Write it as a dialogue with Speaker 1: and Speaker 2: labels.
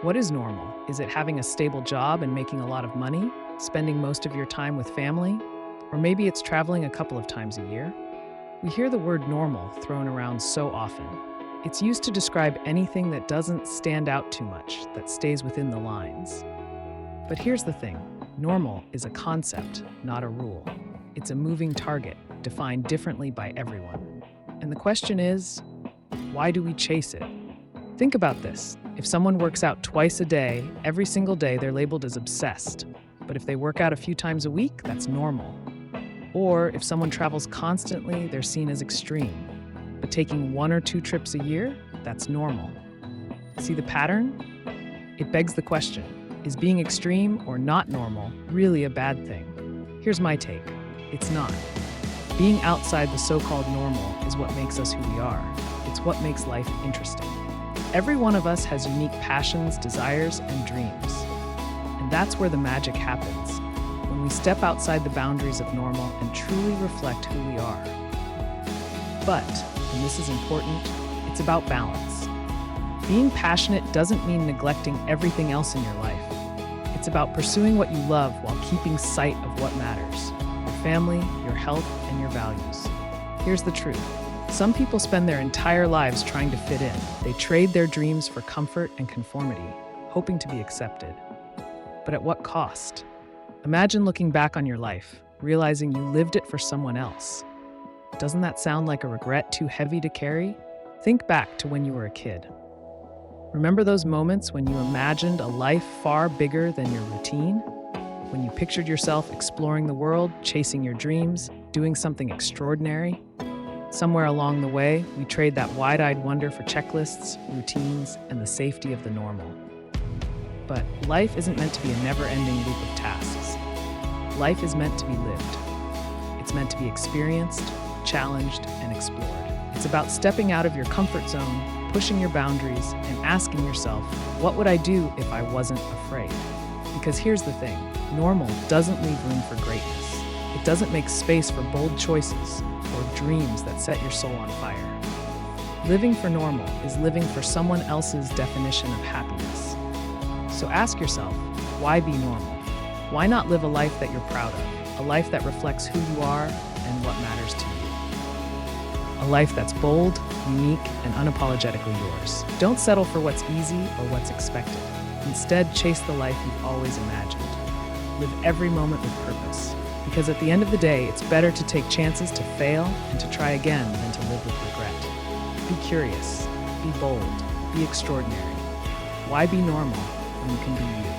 Speaker 1: What is normal? Is it having a stable job and making a lot of money? Spending most of your time with family? Or maybe it's traveling a couple of times a year? We hear the word normal thrown around so often. It's used to describe anything that doesn't stand out too much, that stays within the lines. But here's the thing, normal is a concept, not a rule. It's a moving target, defined differently by everyone. And the question is, why do we chase it? Think about this. If someone works out twice a day, every single day, they're labeled as obsessed. But if they work out a few times a week, that's normal. Or if someone travels constantly, they're seen as extreme. But taking 1 or 2 trips a year, that's normal. See the pattern? It begs the question, is being extreme or not normal really a bad thing? Here's my take. It's not. Being outside the so-called normal is what makes us who we are. It's what makes life interesting. Every one of us has unique passions, desires, and dreams. And that's where the magic happens, when we step outside the boundaries of normal and truly reflect who we are. But, and this is important, it's about balance. Being passionate doesn't mean neglecting everything else in your life. It's about pursuing what you love while keeping sight of what matters: your family, your health, and your values. Here's the truth. Some people spend their entire lives trying to fit in. They trade their dreams for comfort and conformity, hoping to be accepted. But at what cost? Imagine looking back on your life, realizing you lived it for someone else. Doesn't that sound like a regret too heavy to carry? Think back to when you were a kid. Remember those moments when you imagined a life far bigger than your routine? When you pictured yourself exploring the world, chasing your dreams, doing something extraordinary? Somewhere along the way, we trade that wide-eyed wonder for checklists, routines, and the safety of the normal. But life isn't meant to be a never-ending loop of tasks. Life is meant to be lived. It's meant to be experienced, challenged, and explored. It's about stepping out of your comfort zone, pushing your boundaries, and asking yourself, what would I do if I wasn't afraid? Because here's the thing, normal doesn't leave room for greatness. It doesn't make space for bold choices or dreams that set your soul on fire. Living for normal is living for someone else's definition of happiness. So ask yourself, why be normal? Why not live a life that you're proud of? A life that reflects who you are and what matters to you. A life that's bold, unique, and unapologetically yours. Don't settle for what's easy or what's expected. Instead, chase the life you've always imagined. Live every moment with purpose. Because at the end of the day, it's better to take chances to fail and to try again than to live with regret. Be curious, be bold, be extraordinary. Why be normal when you can be you?